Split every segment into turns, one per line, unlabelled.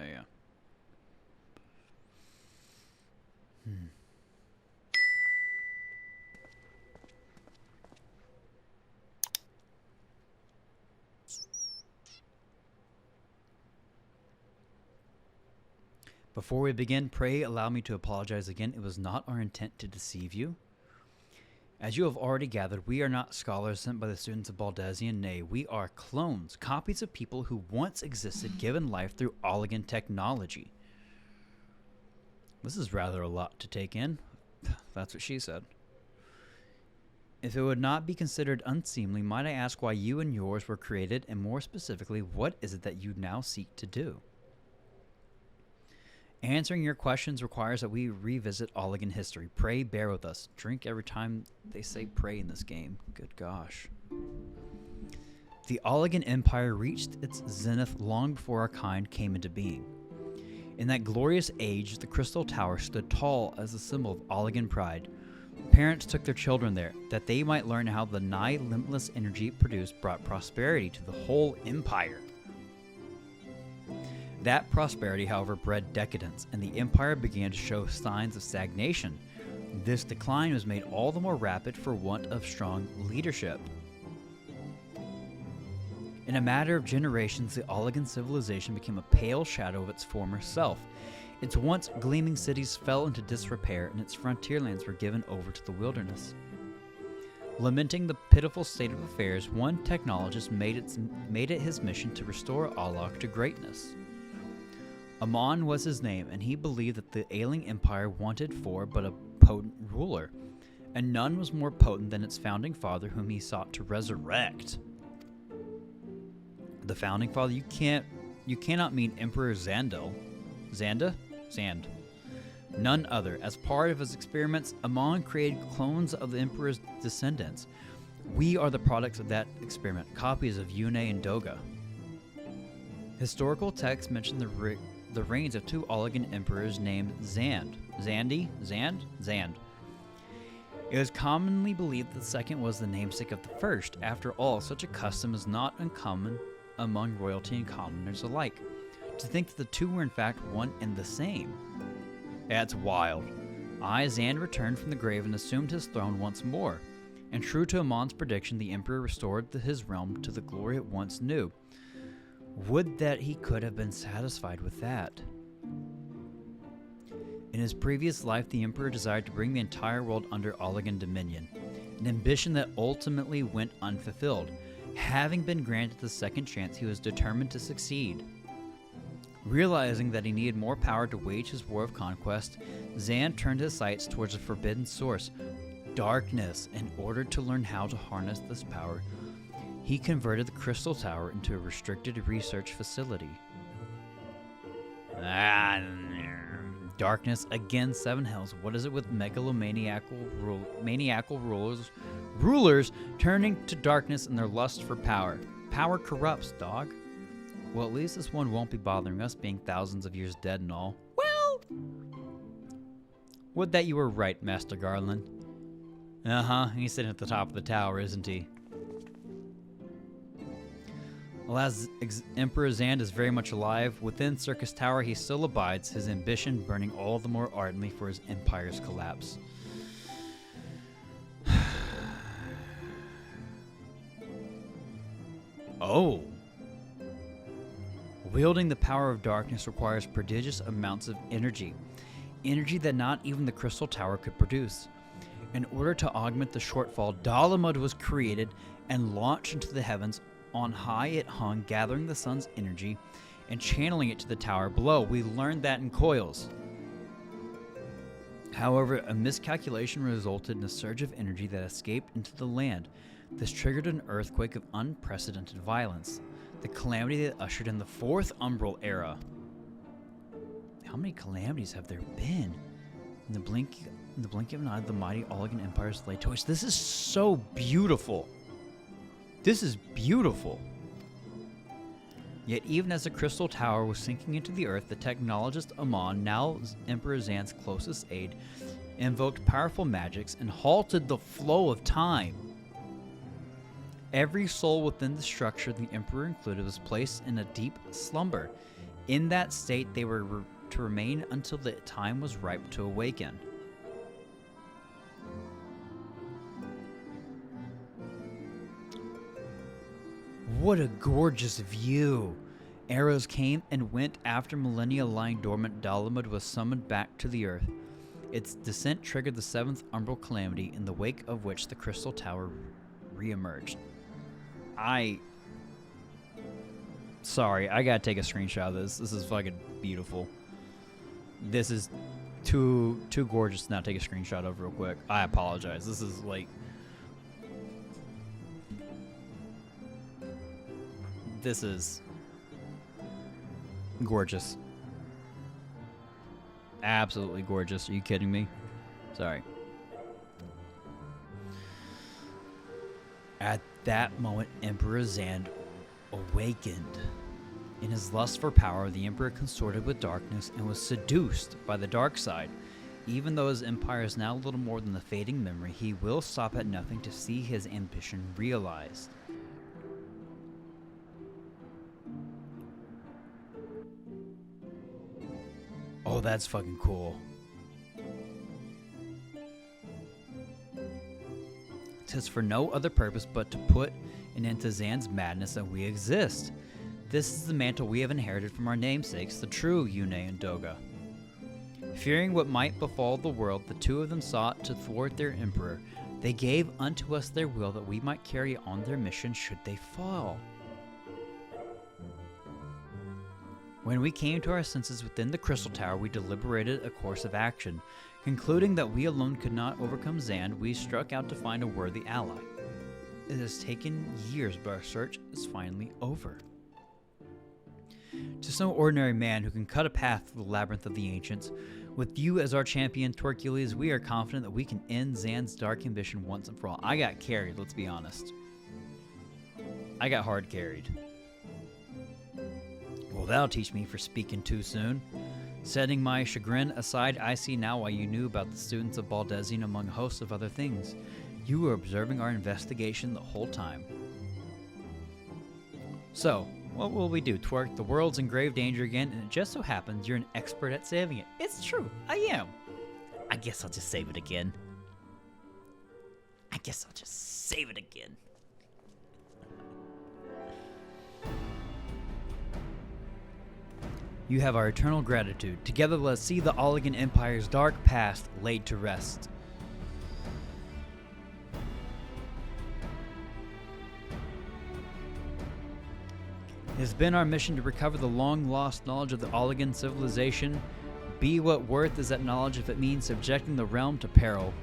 yeah. Before we begin, pray allow me to apologize again. It was not our intent to deceive you. As you have already gathered, we are not scholars sent by the students of Baldesion. Nay, we are clones, copies of people who once existed, given life through Oligan technology. This is rather a lot to take in. That's what she said. If it would not be considered unseemly, might I ask why you and yours were created, and more specifically, what is it that you now seek to do? Answering your questions requires that we revisit Oligan history. Pray bear with us. Drink every time they say pray in this game. Good gosh. The Oligan Empire reached its zenith long before our kind came into being. In that glorious age, the Crystal Tower stood tall as a symbol of Oligan pride. Parents took their children there, that they might learn how the nigh limitless energy it produced brought prosperity to the whole empire. That prosperity, however, bred decadence, and the empire began to show signs of stagnation. This decline was made all the more rapid for want of strong leadership. In a matter of generations, the Oligan civilization became a pale shadow of its former self. Its once gleaming cities fell into disrepair, and its frontierlands were given over to the wilderness. Lamenting the pitiful state of affairs, one technologist made it his mission to restore Alok to greatness. Amon was his name, and he believed that the ailing empire wanted for but a potent ruler, and none was more potent than its founding father, whom he sought to resurrect. The founding father, you cannot mean Emperor Zandel. Zand. None other. As part of his experiments, Amon created clones of the emperor's descendants. We are the products of that experiment, copies of Unei and Doga. Historical texts mention the reigns of two Oligan emperors named Zand. Zand. It is commonly believed that the second was the namesake of the first. After all, such a custom is not uncommon among royalty and commoners alike. To think that the two were in fact one and the same. That's wild. Zand returned from the grave and assumed his throne once more. And true to Amon's prediction, the emperor restored his realm to the glory it once knew. Would that he could have been satisfied with that. In his previous life, the emperor desired to bring the entire world under Oligan dominion, an ambition that ultimately went unfulfilled. Having been granted the second chance, he was determined to succeed. Realizing that he needed more power to wage his war of conquest, Zand turned his sights towards a forbidden source, darkness, in order to learn how to harness this power. He converted the Crystal Tower into a restricted research facility. Darkness, again, seven hells. What is it with maniacal rulers turning to darkness in their lust for power? Power corrupts, dog. Well, at least this one won't be bothering us, being thousands of years dead and all. Well, would that you were right, Master Garland. He's sitting at the top of the tower, isn't he? Alas, Emperor Zand is very much alive. Within Syrcus Tower, he still abides, his ambition burning all the more ardently for his empire's collapse. Oh. Wielding the power of darkness requires prodigious amounts of energy that not even the Crystal Tower could produce. In order to augment the shortfall, Dalamud was created and launched into the heavens. On high it hung, gathering the sun's energy and channeling it to the tower below. We learned that in coils. However, a miscalculation resulted in a surge of energy that escaped into the land. This triggered an earthquake of unprecedented violence, the calamity that ushered in the Fourth Umbral Era. How many calamities have there been? In the blink of an eye, the mighty Oligan Empires lay to waste. This is so beautiful. This is beautiful. Yet even as the Crystal Tower was sinking into the earth, the technologist Amon, now Emperor Zand's closest aide, invoked powerful magics and halted the flow of time. Every soul within the structure the Emperor included was placed in a deep slumber. In that state, they were to remain until the time was ripe to awaken. What a gorgeous view! Arrows came and went after millennia lying dormant. Dalamud was summoned back to the earth. Its descent triggered the 7th Umbral Calamity, in the wake of which the Crystal Tower re-emerged. Sorry, I gotta take a screenshot of this. This is fucking beautiful. This is too gorgeous to not take a screenshot of real quick. I apologize. This is like... This is... gorgeous. Absolutely gorgeous. Are you kidding me? Sorry. At that moment, Emperor Xande awakened. In his lust for power, the Emperor consorted with darkness and was seduced by the dark side. Even though his empire is now little more than a fading memory, he will stop at nothing to see his ambition realized. Oh, that's fucking cool. 'Tis for no other purpose but to put an end to Xande's madness that we exist. This is the mantle we have inherited from our namesakes, the true Unei and Doga. Fearing what might befall the world, the two of them sought to thwart their emperor. They gave unto us their will that we might carry on their mission should they fall. When we came to our senses within the Crystal Tower, we deliberated a course of action. Concluding that we alone could not overcome Xande, we struck out to find a worthy ally. It has taken years, but our search is finally over. Just no ordinary man who can cut a path through the labyrinth of the ancients. With you as our champion, Torcules, we are confident that we can end Xande's dark ambition once and for all. I got carried, let's be honest. I got hard carried. Well, that'll teach me for speaking too soon. Setting my chagrin aside, I see now why you knew about the students of Baldesion among a host of other things. You were observing our investigation the whole time. So, what will we do, Twerk? The world's in grave danger again, and it just so happens you're an expert at saving it. It's true, I am. I guess I'll just save it again. You have our eternal gratitude. Together let's see the Oligan Empire's dark past laid to rest. It has been our mission to recover the long-lost knowledge of the Oligan civilization. Be what worth is that knowledge if it means subjecting the realm to peril.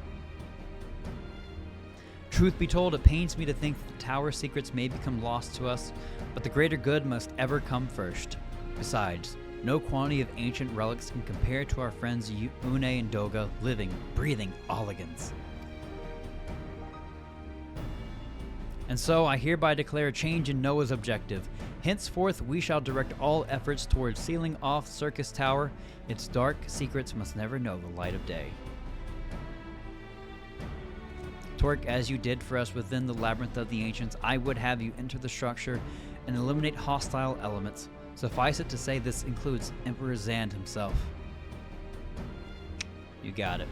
Truth be told, it pains me to think that the tower secrets may become lost to us, but the greater good must ever come first. Besides, no quantity of ancient relics can compare to our friends Unei and Doga, living, breathing Oligans. And so I hereby declare a change in Noah's objective. Henceforth we shall direct all efforts towards sealing off Syrcus Tower. Its dark secrets must never know the light of day. Torque, as you did for us within the labyrinth of the ancients, I would have you enter the structure and eliminate hostile elements. Suffice it to say this includes Emperor Xande himself. You got it.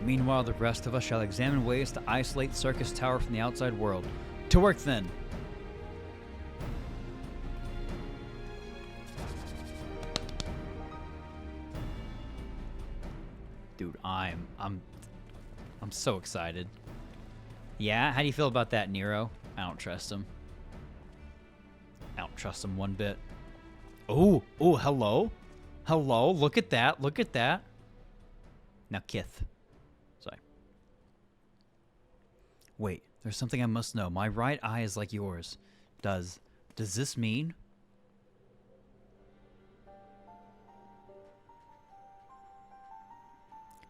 Meanwhile, the rest of us shall examine ways to isolate Syrcus Tower from the outside world. To work then! Dude, I'm so excited. Yeah, how do you feel about that, Nero? I don't trust him. I don't trust him one bit. Oh, hello? Hello, look at that, look at that. Now, Kith. Sorry. Wait, there's something I must know. My right eye is like yours. Does this mean?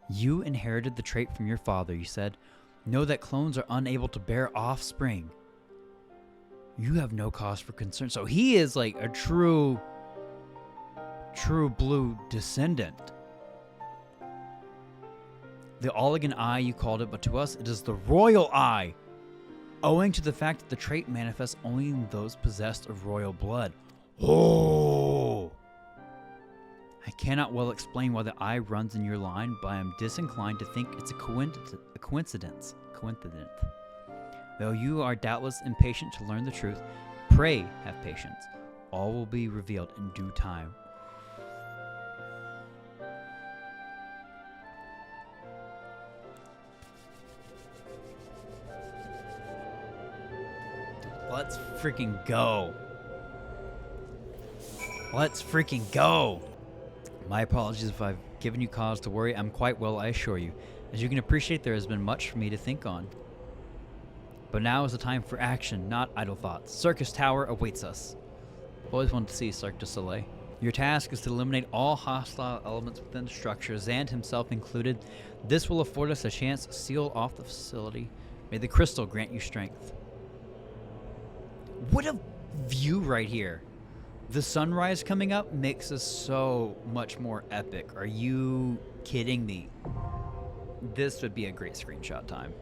You inherited the trait from your father, you said. Know that clones are unable to bear offspring. You have no cause for concern. So he is like a true blue descendant. The Oligan Eye, you called it, but to us it is the Royal Eye. owing to the fact that the trait manifests only in those possessed of royal blood. Oh! I cannot well explain why the eye runs in your line, but I am disinclined to think it's a coincidence. Though you are doubtless impatient to learn the truth, pray have patience. All will be revealed in due time. Let's freaking go. Let's freaking go. My apologies if I've given you cause to worry. I'm quite well, I assure you. As you can appreciate, there has been much for me to think on. But now is the time for action, not idle thoughts. Syrcus Tower awaits us. I've always wanted to see Syrcus Tower. Your task is to eliminate all hostile elements within the structure, Xande himself included. This will afford us a chance to seal off the facility. May the crystal grant you strength. What a view right here. The sunrise coming up makes this so much more epic. Are you kidding me? This would be a great screenshot time.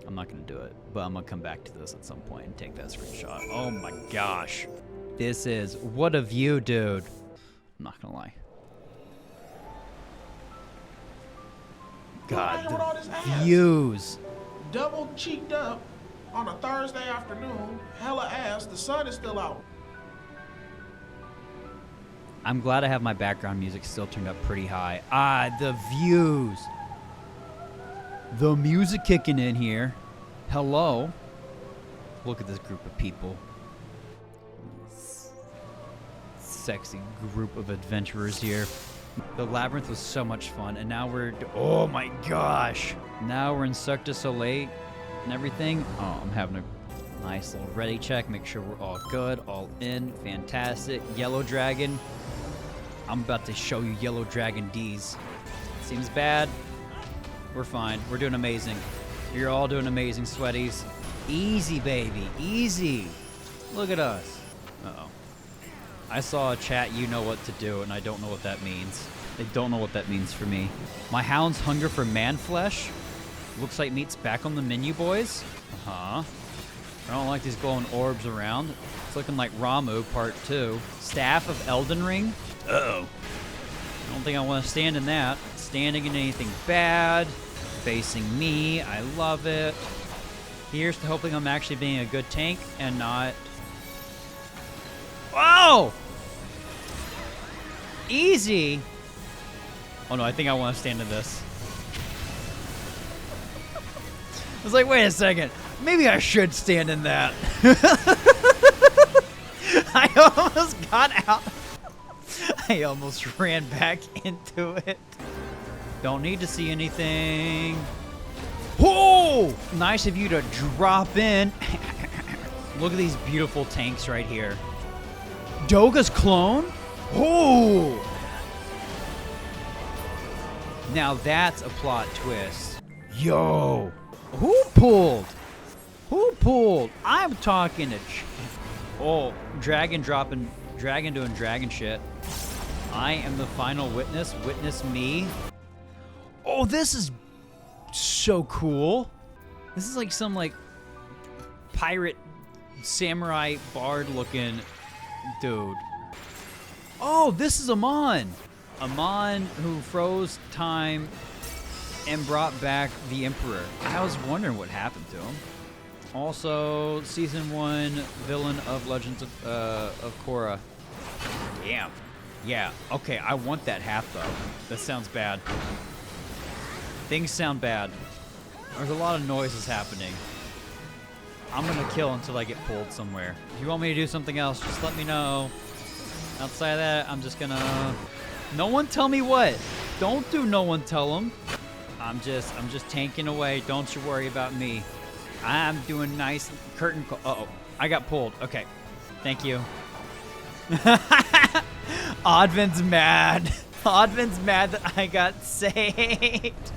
I'm not going to do it, but I'm going to come back to this at some point and take that screenshot. Oh my gosh. This is... What a view, dude. I'm not going to lie. God, the views.
Double cheeked up on a Thursday afternoon, hella ass, the sun is still out.
I'm glad I have my background music still turned up pretty high. Ah, the views. The music kicking in here. Hello. Look at this group of people. Sexy group of adventurers here. The labyrinth was so much fun, and now we're... Oh my gosh. Now we're in Syrcus Tower and everything. Oh, I'm having a nice little ready check. Make sure we're all good, all in. Fantastic. Yellow dragon. I'm about to show you yellow dragon D's. Seems bad. We're fine. We're doing amazing. You're all doing amazing, sweaties. Easy, baby. Easy. Look at us. Uh-oh. I saw a chat, you know what to do, and I don't know what that means. They don't know what that means for me. My hound's hunger for man flesh. Looks like meat's back on the menu, boys. Uh-huh. I don't like these glowing orbs around. It's looking like Ramu Part 2. Staff of Elden Ring. Uh-oh. I don't think I want to stand in that. Standing in anything bad. Facing me. I love it. Here's to hoping I'm actually being a good tank and not... Whoa! Easy. Oh no, I think I want to stand in this. I was like, wait a second. Maybe I should stand in that. I almost got out. I almost ran back into it. Don't need to see anything. Whoa! Nice of you to drop in. Look at these beautiful tanks right here. Doga's clone? Oh! Now that's a plot twist. Yo! Who pulled? Who pulled? I'm talking to... Oh, dragon dropping... Dragon doing dragon shit. I am the final witness. Witness me. Oh, this is so cool. This is like some like pirate samurai bard looking dude. Oh, this is Amon. Amon who froze time and brought back the Emperor. I was wondering what happened to him. Also, Season 1 villain of Legends of Korra. Damn. Yeah, okay, I want that hat, though. That sounds bad. Things sound bad. There's a lot of noises happening. I'm gonna kill until I get pulled somewhere. If you want me to do something else, just let me know. Outside of that, I'm just gonna... No one tell me what. Don't do no one tell them. I'm just tanking away. Don't you worry about me. I'm doing nice curtain call. Uh-oh. I got pulled. Okay. Thank you. Oddvin's mad. Oddvin's mad that I got saved.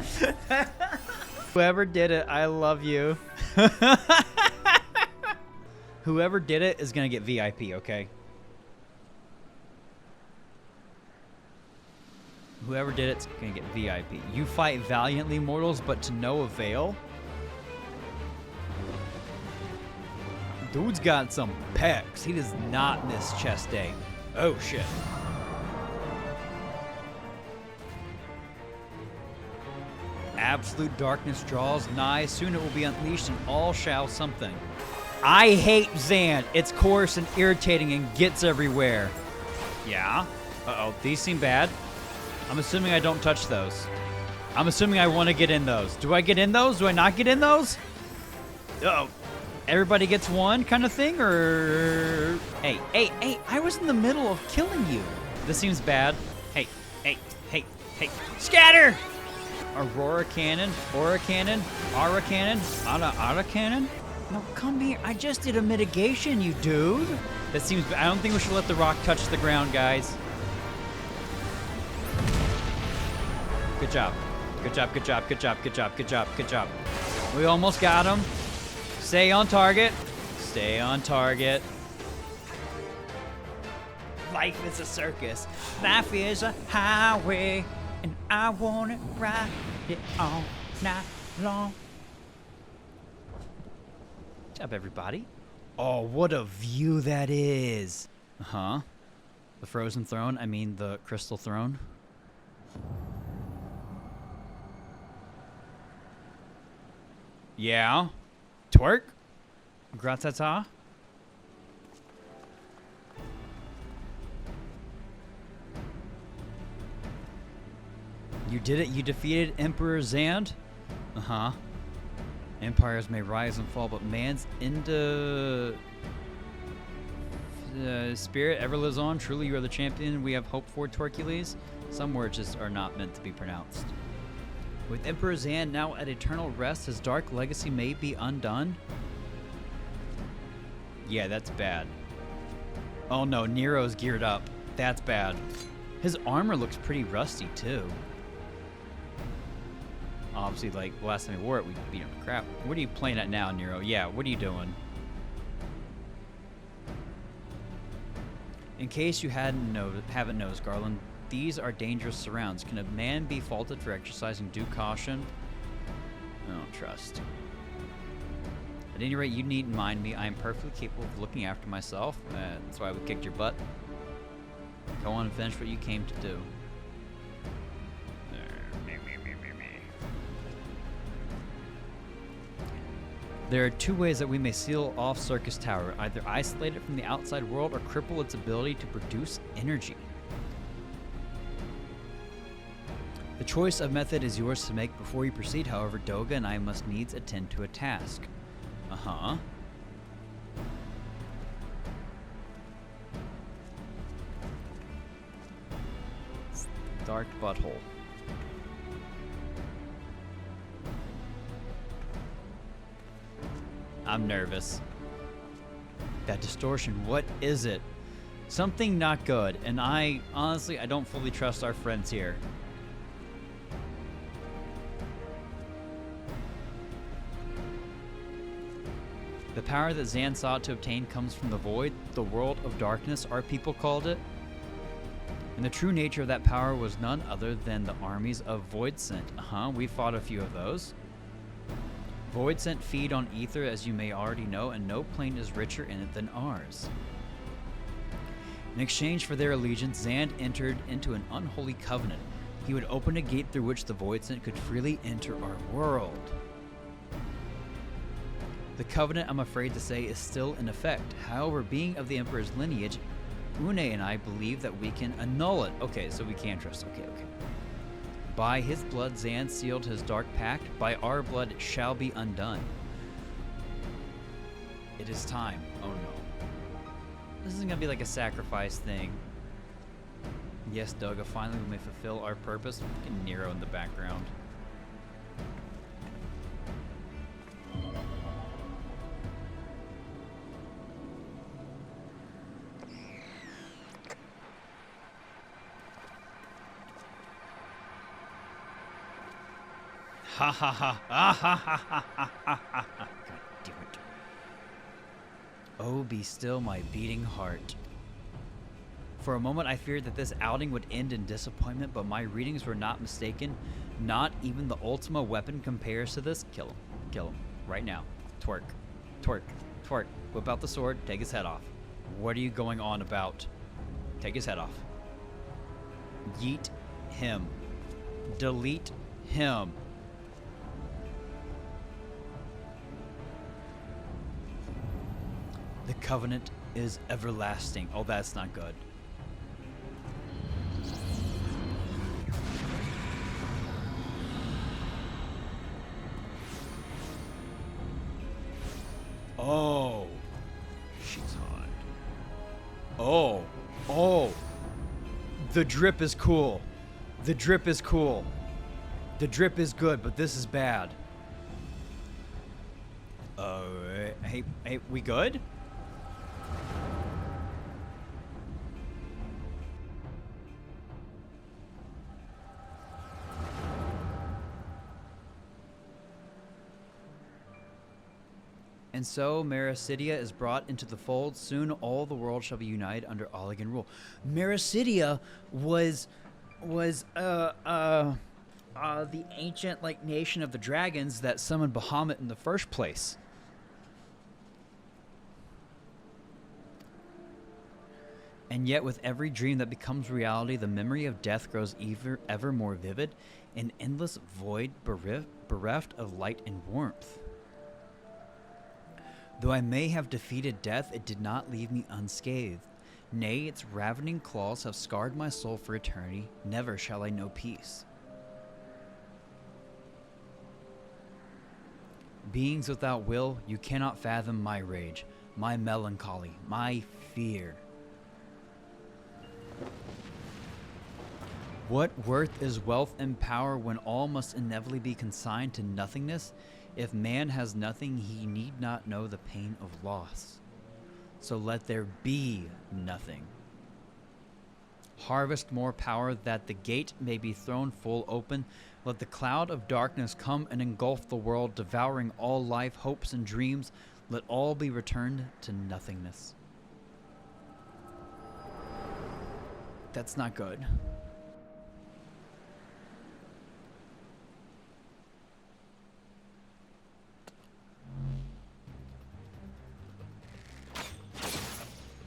Whoever did it, I love you. Whoever did it is going to get VIP, okay? Whoever did it's going to get VIP. You fight valiantly, mortals, but to no avail? Dude's got some pecs. He does not miss chest day. Oh, shit. Absolute darkness draws nigh. Soon it will be unleashed and all shall something. I hate Xande. It's coarse and irritating and gets everywhere. Yeah? Uh-oh. These seem bad. I'm assuming I don't touch those. I'm assuming I want to get in those. Do I get in those? Do I not get in those? Uh-oh. Everybody gets one kind of thing, or... Hey, I was in the middle of killing you. This seems bad. Hey. Scatter! Aurora cannon, aura cannon, aura cannon, aura cannon. No, come here. I just did a mitigation, you dude. That seems... I don't think we should let the rock touch the ground, guys. Good job. Good job. We almost got him. Stay on target. Life is a circus. Life is a highway. And I want to ride it all night long. Good job, everybody. Oh, what a view that is. Uh-huh. The frozen throne. I mean, the crystal throne. Yeah. Twerk? Gratata? You did it. You defeated Emperor Xande? Uh-huh. Empires may rise and fall, but man's spirit ever lives on. Truly, you are the champion we have hoped for, Torcules. Some words just are not meant to be pronounced. With Emperor Xande now at eternal rest, his dark legacy may be undone. Yeah, that's bad. Oh no, Nero's geared up. That's bad. His armor looks pretty rusty, too. Obviously, like, last time we wore it, we beat him to crap. What are you playing at now, Nero? Yeah, what are you doing? In case you haven't noticed, Garland, these are dangerous surrounds. Can a man be faulted for exercising due caution? I don't trust. At any rate, you needn't mind me. I am perfectly capable of looking after myself. That's why we kicked your butt. Go on and finish what you came to do. There are two ways that we may seal off Syrcus Tower. Either isolate it from the outside world or cripple its ability to produce energy. The choice of method is yours to make before you proceed. However, Doga and I must needs attend to a task. Uh-huh. Dark butthole. I'm nervous. That distortion, what is it? Something not good, and honestly, I don't fully trust our friends here. The power that Xande sought to obtain comes from the void, the world of darkness, our people called it. And the true nature of that power was none other than the armies of Voidsent. We fought a few of those. Voidsent feed on ether, as you may already know, and no plane is richer in it than ours. In exchange for their allegiance, Xande entered into an unholy covenant. He would open a gate through which the Voidsent could freely enter our world. The covenant, I'm afraid to say, is still in effect. However, being of the Emperor's lineage, Unei and I believe that we can annul it. Okay, so we can trust. Okay. By his blood, Xande sealed his dark pact. By our blood, it shall be undone. It is time. Oh no. This isn't gonna be like a sacrifice thing. Yes, Doga, finally we may fulfill our purpose. Fucking Nero in the background. Ha ha ha. Ah ha ha ha ha ha ha. God damn it. Oh, be still my beating heart. For a moment I feared that this outing would end in disappointment, but my readings were not mistaken. Not even the Ultima weapon compares to this. Kill him. Kill him. Right now. Twerk. Twerk. Twerk, whip out the sword, take his head off. What are you going on about? Take his head off. Yeet him. Delete him. The covenant is everlasting. Oh, that's not good. Oh, she's hot. Oh, oh. The drip is cool. The drip is cool. The drip is good, but this is bad. Hey, we good? And so Mericidia is brought into the fold. Soon all the world shall be united under Oligan rule. Mericidia was the ancient nation of the dragons that summoned Bahamut in the first place. And yet with every dream that becomes reality, the memory of death grows ever more vivid, an endless void bereft of light and warmth. Though I may have defeated death, it did not leave me unscathed. Nay, its ravening claws have scarred my soul for eternity. Never shall I know peace. Beings without will, you cannot fathom my rage, my melancholy, my fear. What worth is wealth and power when all must inevitably be consigned to nothingness? If man has nothing, he need not know the pain of loss. So let there be nothing. Harvest more power that the gate may be thrown full open. Let the cloud of darkness come and engulf the world, devouring all life, hopes, and dreams. Let all be returned to nothingness. That's not good.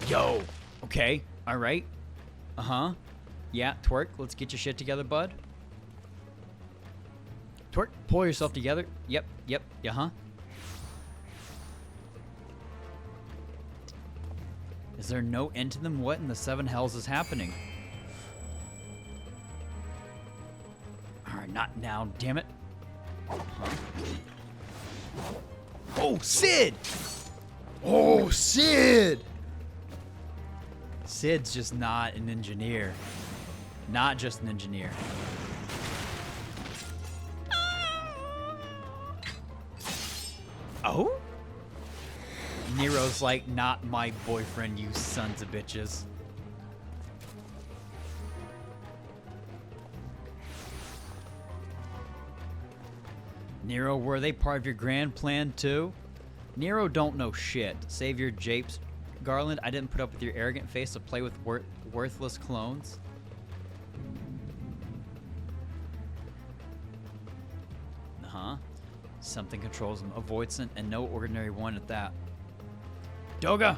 Yo! Okay, alright. Uh-huh. Yeah, Twerk, let's get your shit together, bud. Twerk, pull yourself together. Yep, uh-huh. Is there no end to them? What in the seven hells is happening? Alright, not now, damn it. Uh-huh. Oh, Sid! Oh, Sid! Sid's just not an engineer. Not just an engineer. Oh? Nero's like, not my boyfriend, you sons of bitches. Nero, were they part of your grand plan too? Nero don't know shit. Save your japes, Garland. I didn't put up with your arrogant face to play with worthless clones. Uh-huh. Something controls him. A Voidsent, and no ordinary one at that. Doga!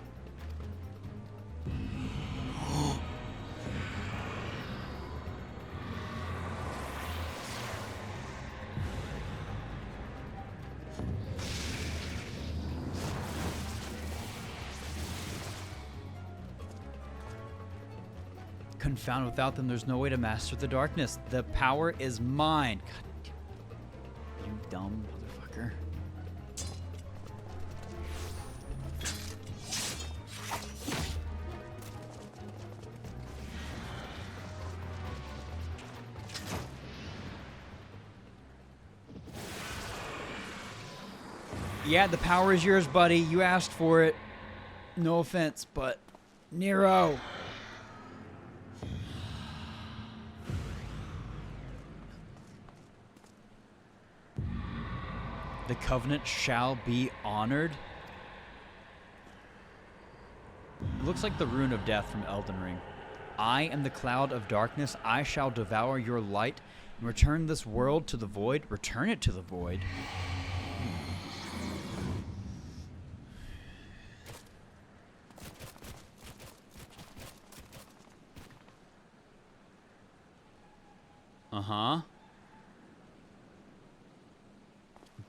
Confound, without them, there's no way to master the darkness. The power is mine. God, you dumb motherfucker. Yeah, the power is yours, buddy. You asked for it. No offense, but Nero. The covenant shall be honored. It looks like the rune of death from Elden Ring. I am the cloud of darkness. I shall devour your light and return this world to the void. Return it to the void. Uh-huh.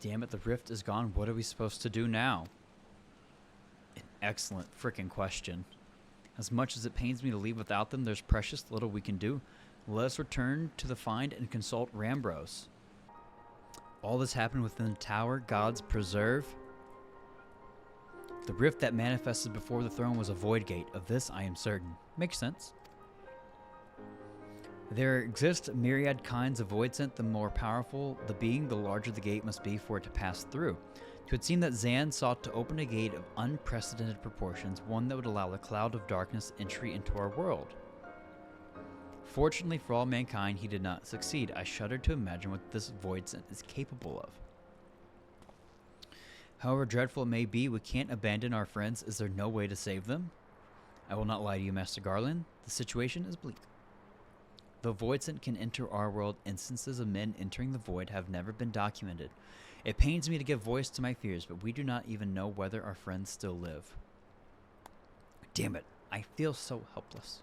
Damn it, the rift is gone. What are we supposed to do now? An excellent freaking question. As much as it pains me to leave without them, there's precious little we can do. Let us return to the find and consult Rambros. All this happened within the tower, God's preserve. The rift that manifested before the throne was a void gate. Of this I am certain. Makes sense. There exist myriad kinds of voidsent. The more powerful the being, the larger the gate must be for it to pass through. It would seem that Xan sought to open a gate of unprecedented proportions, one that would allow the cloud of darkness entry into our world. Fortunately for all mankind, he did not succeed. I shudder to imagine what this voidsent is capable of. However dreadful it may be, we can't abandon our friends. Is there no way to save them? I will not lie to you, Master Garland. The situation is bleak. Though voidsent can enter our world, instances of men entering the void have never been documented. It pains me to give voice to my fears, but we do not even know whether our friends still live. Damn it, I feel so helpless.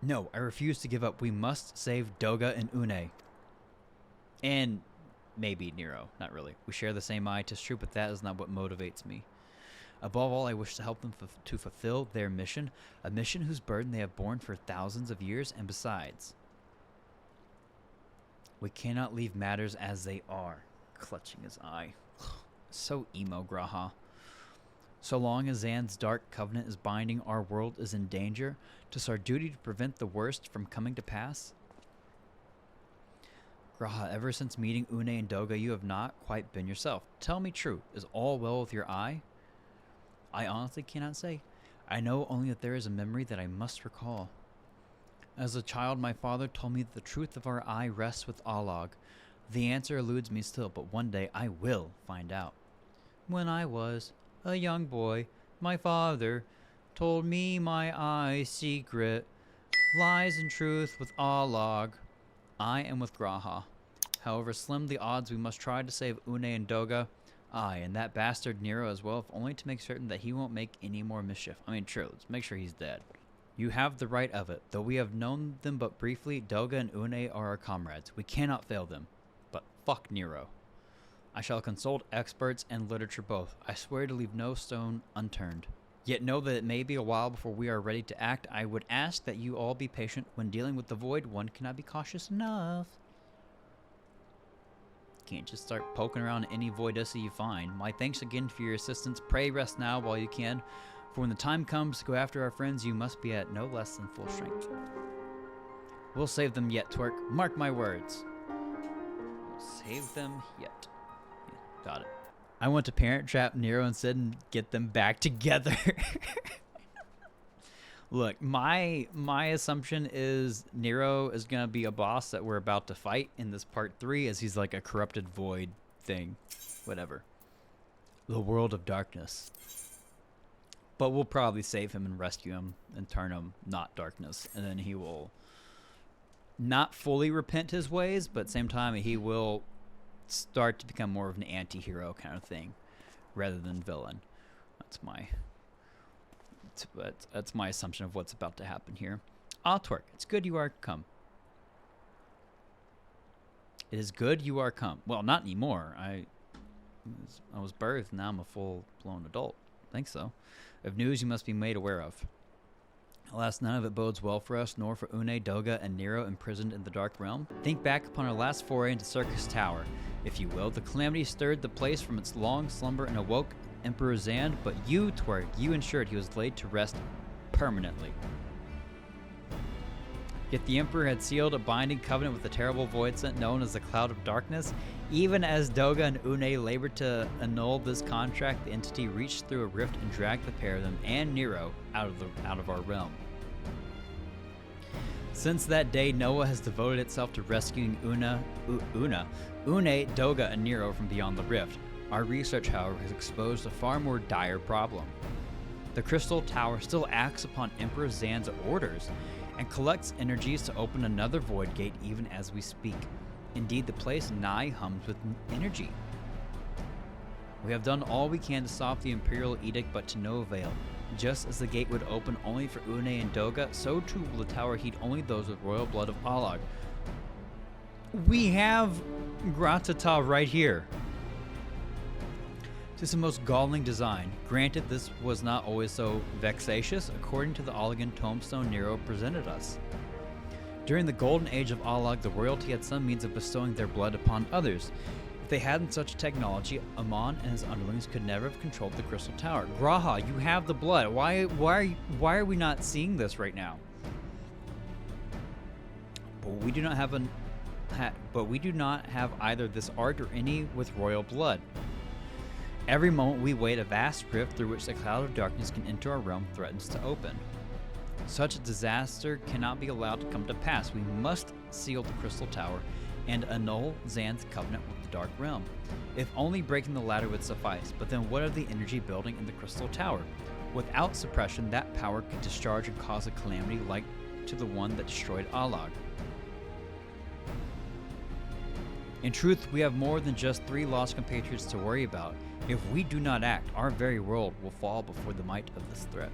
No, I refuse to give up. We must save Doga and Unei. And maybe Nero. Not really. We share the same eye, 'tis true, but that is not what motivates me. Above all, I wish to help them to fulfill their mission, a mission whose burden they have borne for thousands of years, and besides, we cannot leave matters as they are. Clutching his eye. So emo, Graha. So long as Xan's dark covenant is binding, our world is in danger. 'Tis our duty to prevent the worst from coming to pass. Graha, ever since meeting Unei and Doga, you have not quite been yourself. Tell me true, is all well with your eye? I honestly cannot say. I know only that there is a memory that I must recall. As a child, my father told me that the truth of our eye rests with Alog. The answer eludes me still, but one day I will find out. When I was a young boy, my father told me my eye's secret lies in truth with Alog. I am with Graha. However slim the odds, we must try to save Unei and Doga. Aye, and that bastard Nero as well, if only to make certain that he won't make any more mischief. I mean, true, let's make sure he's dead. You have the right of it. Though we have known them but briefly, Doga and Unei are our comrades. We cannot fail them. But fuck Nero. I shall consult experts and literature both. I swear to leave no stone unturned. Yet know that it may be a while before we are ready to act. I would ask that you all be patient. When dealing with the void, one cannot be cautious enough. Can't just start poking around any voidessa you find. My thanks again for your assistance. Pray rest now while you can. For when the time comes to go after our friends, you must be at no less than full strength. We'll save them yet, Twerk. Mark my words. We'll save them yet. Yeah, got it. I want to parent trap Nero instead and get them back together. Look, my assumption is Nero is going to be a boss that we're about to fight in this part 3, as he's like a corrupted void thing. Whatever. The world of darkness. But we'll probably save him and rescue him and turn him not darkness. And then he will not fully repent his ways, but at the same time he will start to become more of an anti-hero kind of thing rather than villain. That's my assumption of what's about to happen here. Ah, Twerk, it's good you are come. It is good you are come. Well, not anymore. I was birthed, now I'm a full-blown adult. I think so. Of news you must be made aware of. Alas, none of it bodes well for us, nor for Unei, Doga, and Nero imprisoned in the Dark Realm. Think back upon our last foray into Syrcus Tower, if you will. The calamity stirred the place from its long slumber and awoke Emperor Xan, but you, Twerk, you ensured he was laid to rest permanently. Yet the Emperor had sealed a binding covenant with the terrible voidsent known as the Cloud of Darkness. Even as Doga and Unei labored to annul this contract, the entity reached through a rift and dragged the pair of them and Nero out of our realm. Since that day, Noah has devoted itself to rescuing Unei, Doga, and Nero from beyond the rift. Our research, however, has exposed a far more dire problem. The Crystal Tower still acts upon Emperor Xan's orders and collects energies to open another void gate even as we speak. Indeed, the place nigh hums with energy. We have done all we can to stop the Imperial Edict, but to no avail. Just as the gate would open only for Unei and Doga, so too will the tower heed only those with royal blood of Allag. We have Graha Tia right here. Tis a most galling design. Granted, this was not always so vexatious, according to the Allagan tombstone Nero presented us. During the golden age of Allag, the royalty had some means of bestowing their blood upon others. If they hadn't such technology, Amon and his underlings could never have controlled the Crystal Tower. Graha, you have the blood. Why are we not seeing this right now? But we do not have either this art or any with royal blood. Every moment we wait, a vast rift through which the cloud of darkness can enter our realm threatens to open. Such a disaster cannot be allowed to come to pass. We must seal the Crystal Tower and annul Xande's covenant with the Dark Realm. If only breaking the ladder would suffice, but then what of the energy building in the Crystal Tower? Without suppression, that power could discharge and cause a calamity like to the one that destroyed Allag. In truth, we have more than just 3 lost compatriots to worry about. If we do not act, our very world will fall before the might of this threat.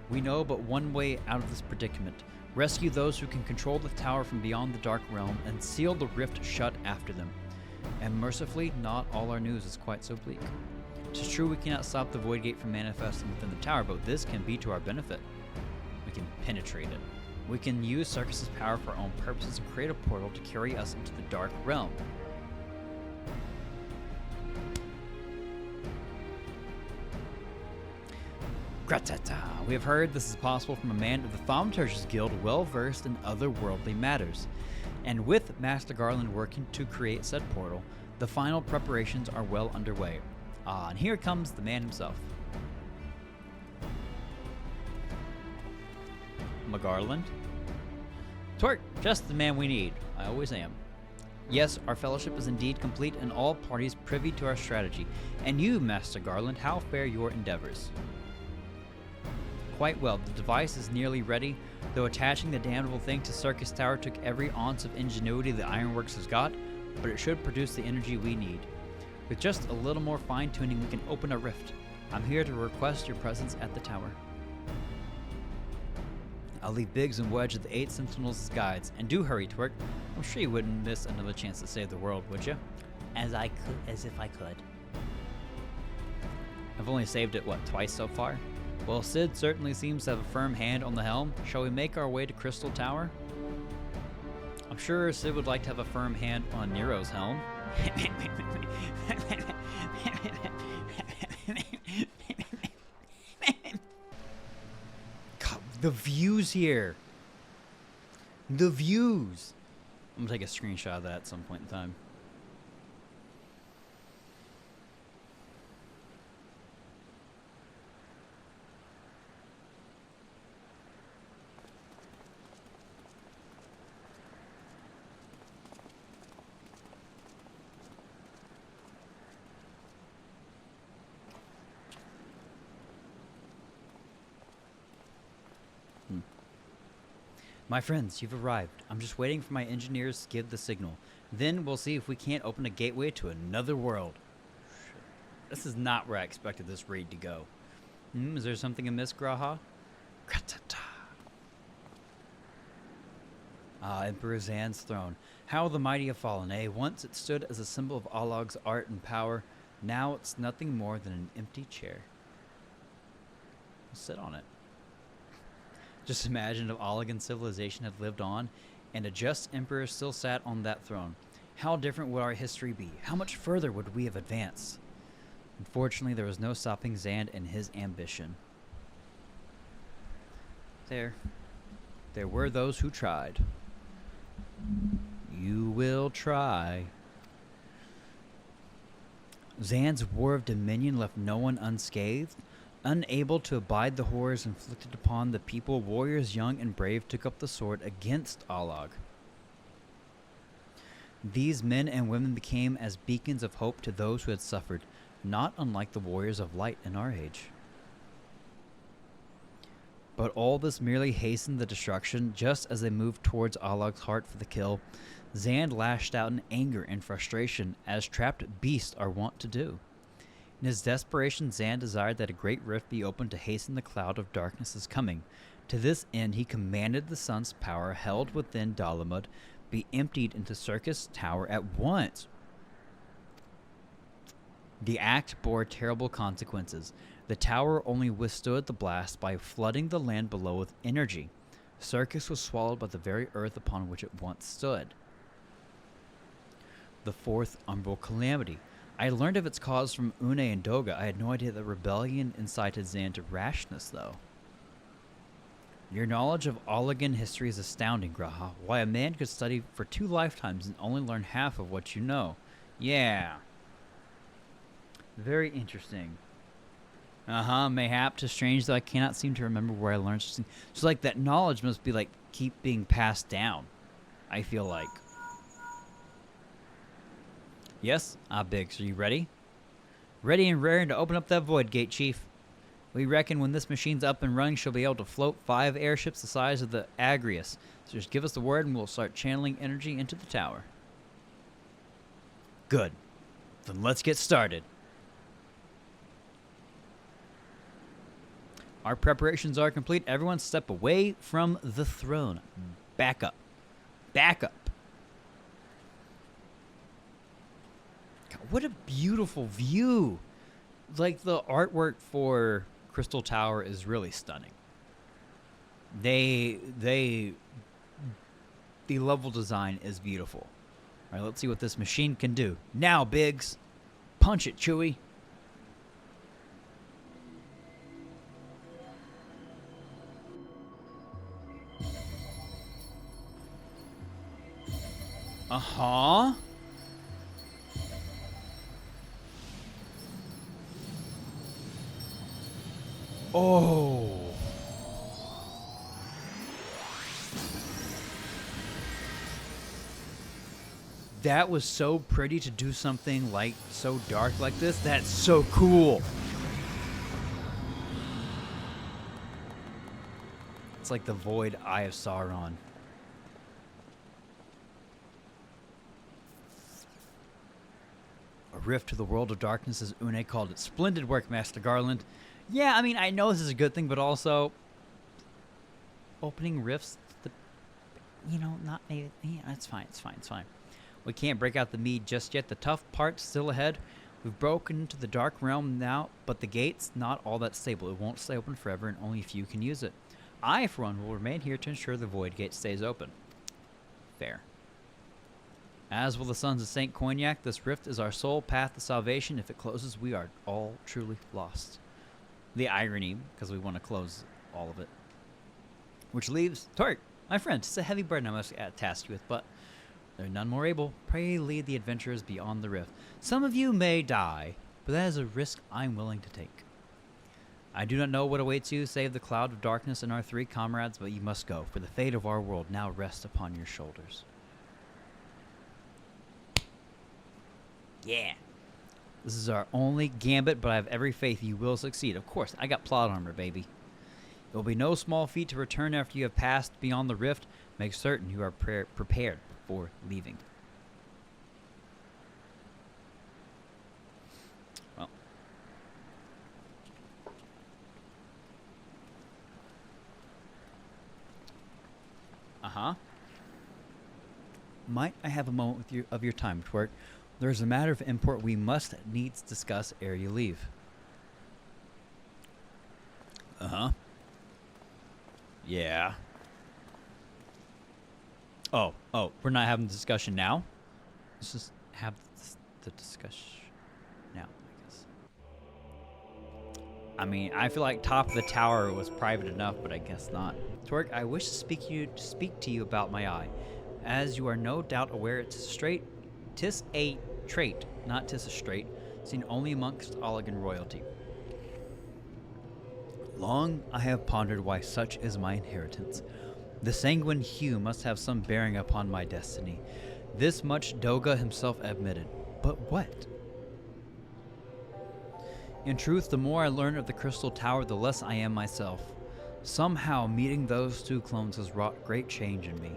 We know but one way out of this predicament. Rescue those who can control the tower from beyond the Dark Realm and seal the rift shut after them. And mercifully, not all our news is quite so bleak. 'Tis true we cannot stop the Void Gate from manifesting within the tower, but this can be to our benefit. We can penetrate it. We can use Syrcus' power for our own purposes and create a portal to carry us into the Dark Realm. Graha. We have heard this is possible from a man of the Thaumaturge's Guild well versed in otherworldly matters. And with Master Garland working to create said portal, the final preparations are well underway. And here comes the man himself. Garland? Twerk, just the man we need. I always am. Yes, our fellowship is indeed complete and all parties privy to our strategy. And you, Master Garland, how fare your endeavors? Quite well. The device is nearly ready, though attaching the damnable thing to Syrcus Tower took every ounce of ingenuity the Ironworks has got, but it should produce the energy we need. With just a little more fine-tuning, we can open a rift. I'm here to request your presence at the tower. I'll leave Biggs and Wedge of the 8 Sentinels as guides, and do hurry, Twerk. I'm sure you wouldn't miss another chance to save the world, would you? As if I could. I've only saved it, twice so far? Well, Sid certainly seems to have a firm hand on the helm. Shall we make our way to Crystal Tower? I'm sure Sid would like to have a firm hand on Nero's helm. God, the views here. The views. I'm gonna take a screenshot of that at some point in time. My friends, you've arrived. I'm just waiting for my engineers to give the signal. Then we'll see if we can't open a gateway to another world. This is not where I expected this raid to go. Is there something amiss, Graha? Emperor Xande's throne. How the mighty have fallen, eh? Once it stood as a symbol of Allag's art and power. Now it's nothing more than an empty chair. I'll sit on it. Just imagine if Allagan civilization had lived on, and a just emperor still sat on that throne. How different would our history be? How much further would we have advanced? Unfortunately, there was no stopping Xande and his ambition. There were those who tried. You will try. Xande's war of dominion left no one unscathed. Unable to abide the horrors inflicted upon the people, warriors young and brave took up the sword against Allag. These men and women became as beacons of hope to those who had suffered, not unlike the warriors of light in our age. But all this merely hastened the destruction. Just as they moved towards Allag's heart for the kill, Xande lashed out in anger and frustration, as trapped beasts are wont to do. In his desperation, Xan desired that a great rift be opened to hasten the cloud of darkness's coming. To this end, he commanded the sun's power held within Dalamud be emptied into Syrcus Tower at once. The act bore terrible consequences. The tower only withstood the blast by flooding the land below with energy. Syrcus was swallowed by the very earth upon which it once stood. The fourth umbral calamity. I learned of its cause from Unei and Doga. I had no idea that rebellion incited Xan to rashness, though. Your knowledge of Allagan history is astounding, Graha. Why a man could study for 2 lifetimes and only learn half of what you know. Yeah. Very interesting. Mayhap 'tis strange that I cannot seem to remember where I learned such things. So, like, that knowledge must be, like, keep being passed down, I feel like. Yes? Biggs, are you ready? Ready and raring to open up that void gate, Chief. We reckon when this machine's up and running, she'll be able to float 5 airships the size of the Agrius. So just give us the word and we'll start channeling energy into the tower. Good. Then let's get started. Our preparations are complete. Everyone step away from the throne. Back up. Back up. God, what a beautiful view. Like, the artwork for Crystal Tower is really stunning. The level design is beautiful. All right, let's see what this machine can do. Now, Biggs. Punch it, Chewie. Uh-huh. Oh. That was so pretty to do something like so dark like this. That's so cool. It's like the void Eye of Sauron. A rift to the world of darkness, as Unei called it. Splendid work, Master Garland. Yeah, I mean, I know this is a good thing, but also opening rifts, not maybe. Yeah, it's fine. We can't break out the mead just yet. The tough part's still ahead. We've broken into the dark realm now, but the gate's not all that stable. It won't stay open forever, and only a few can use it. I, for one, will remain here to ensure the void gate stays open. Fair. As will the sons of Saint Cognac, this rift is our sole path to salvation. If it closes, we are all truly lost. The irony, because we want to close all of it. Which leaves Torque, my friend. It's a heavy burden I must task you with, but there are none more able. Pray lead the adventurers beyond the rift. Some of you may die, but that is a risk I'm willing to take. I do not know what awaits you, save the cloud of darkness and our 3 comrades, but you must go, for the fate of our world now rests upon your shoulders. Yeah. This is our only gambit, but I have every faith you will succeed. Of course, I got plot armor, baby. It will be no small feat to return after you have passed beyond the rift. Make certain you are prepared before leaving. Well. Uh-huh. Might I have a moment with you of your time, Twerk? There's a matter of import we must needs discuss ere you leave. Uh-huh. Yeah. Oh, we're not having the discussion now? Let's just have the discussion now, I guess. I mean, I feel like top of the tower was private enough, but I guess not. Twerk, I wish to speak to you about my eye. As you are no doubt aware, 'tis a trait, not 'tis a straight, seen only amongst Allagan royalty. Long I have pondered why such is my inheritance. The sanguine hue must have some bearing upon my destiny. This much Doga himself admitted. But what? In truth, the more I learn of the Crystal Tower, the less I am myself. Somehow, meeting those 2 clones has wrought great change in me.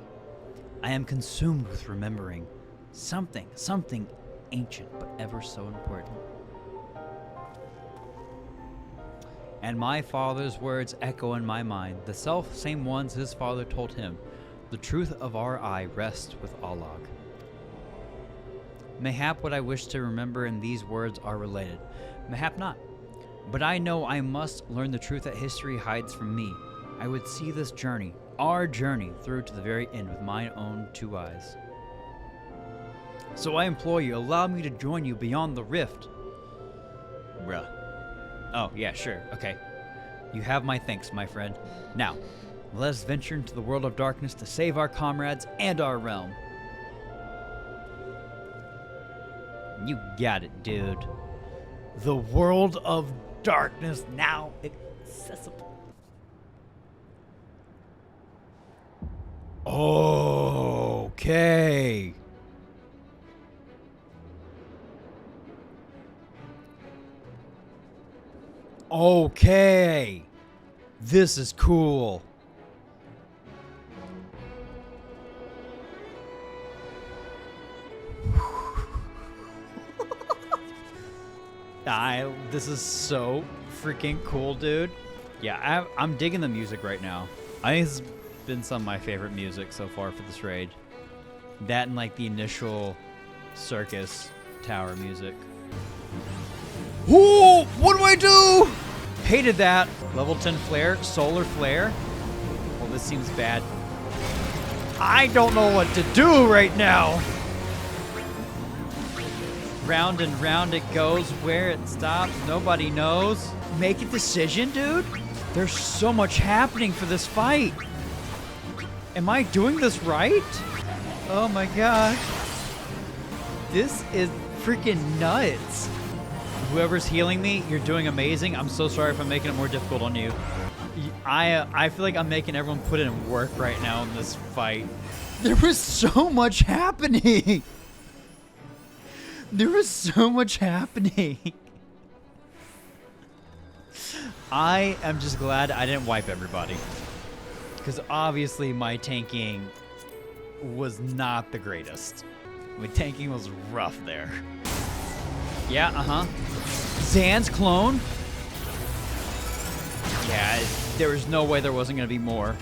I am consumed with remembering something ancient but ever so important. And my father's words echo in my mind, the self-same ones his father told him. The truth of our eye rests with Allag. Mayhap what I wish to remember in these words are related. Mayhap not. But I know I must learn the truth that history hides from me. I would see this journey, our journey, through to the very end with mine own 2 eyes. So I implore you, allow me to join you beyond the rift. Bruh. Oh, yeah, sure, okay. You have my thanks, my friend. Now, let us venture into the world of darkness to save our comrades and our realm. You got it, dude. The world of darkness now accessible. Okay. Okay. This is cool. This is so freaking cool, dude. Yeah, I'm digging the music right now. I think this has been some of my favorite music so far for this raid. That and like the initial Syrcus Tower music. Ooh, what do I do? Hated that. Level 10 flare, solar flare. Well, this seems bad. I don't know what to do right now. Round and round it goes. Where it stops, nobody knows. Make a decision, dude. There's so much happening for this fight. Am I doing this right? Oh my gosh. This is freaking nuts. Whoever's healing me, you're doing amazing. I'm so sorry if I'm making it more difficult on you. I feel like I'm making everyone put in work right now in this fight. There was so much happening. There was so much happening. I am just glad I didn't wipe everybody. Because obviously my tanking was not the greatest. My tanking was rough there. Yeah, Zan's clone? Yeah, there was no way there wasn't going to be more.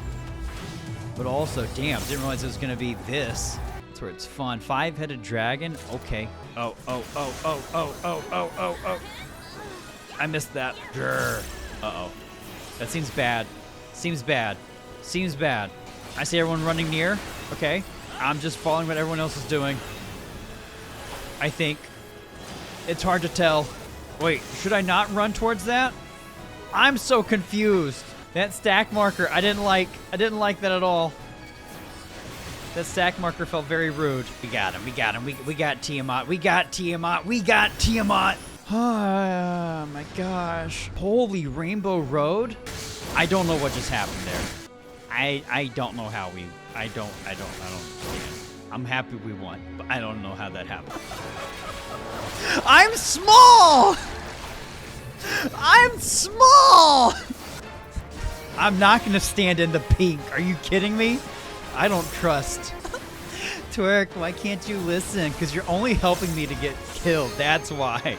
But also, damn, didn't realize it was going to be this. That's where it's fun. 5-headed dragon? Okay. Oh. I missed that. Grr. Uh-oh. That seems bad. Seems bad. I see everyone running near. Okay. I'm just following what everyone else is doing. I think. It's hard to tell. Wait, should I not run towards that? I'm so confused. That stack marker, I didn't like that at all. That stack marker felt very rude. We got him. We got Tiamat. Oh my gosh. Holy Rainbow Road? I don't know what just happened there. I don't know how we, I don't understand. I'm happy we won, but I don't know how that happened. I'm small! I'm not gonna stand in the pink. Are you kidding me? I don't trust. Twerk, why can't you listen? Because you're only helping me to get killed. That's why.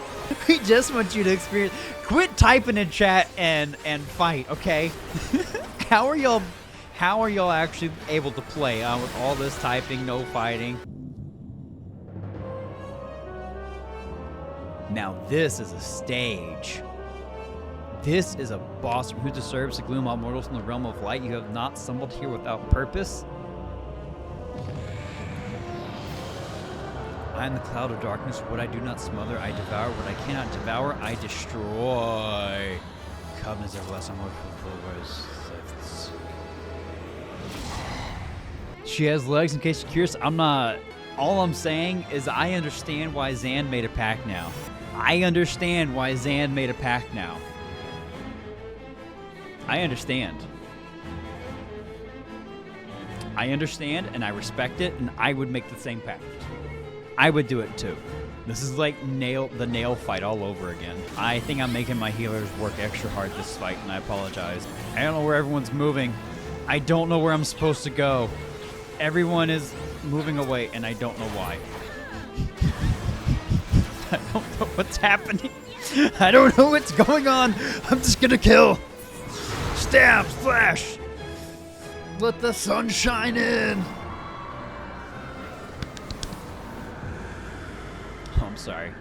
We just want you to experience. Quit typing in chat and fight, okay? How are y'all actually able to play with all this typing, no fighting? Now this is a stage. This is a boss who deserves to gloom all mortals from the realm of light. You have not stumbled here without purpose. I am the cloud of darkness. What I do not smother, I devour. What I cannot devour, I destroy. Covenants everlasting. She has legs in case you're curious. I'm not. All I'm saying is I understand why Xan made a pact now. I understand, and I respect it, and I would make the same pact. I would do it too. This is like the nail fight all over again. I think I'm making my healers work extra hard this fight, and I apologize. I don't know where everyone's moving. I don't know where I'm supposed to go. Everyone is moving away, and I don't know why. I don't know what's happening. I don't know what's going on. I'm just gonna kill. Stab, splash. Let the sun shine in. Oh, I'm sorry.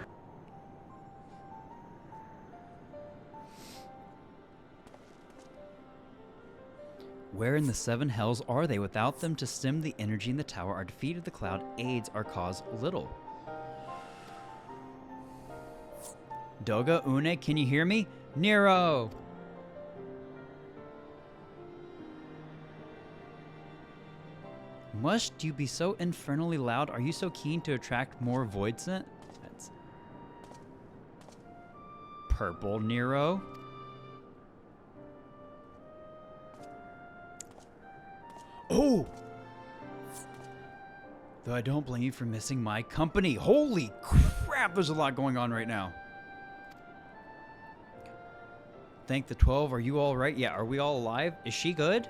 Where in the seven hells are they? Without them to stem the energy in the tower, our defeat of the cloud aids our cause little. Doga, Unei, can you hear me? Nero! Must you be so infernally loud? Are you so keen to attract more void scent? That's purple, Nero. Oh! Though I don't blame you for missing my company. Holy crap, there's a lot going on right now. Thank the 12. Are you all right? Yeah, are we all alive? Is she good?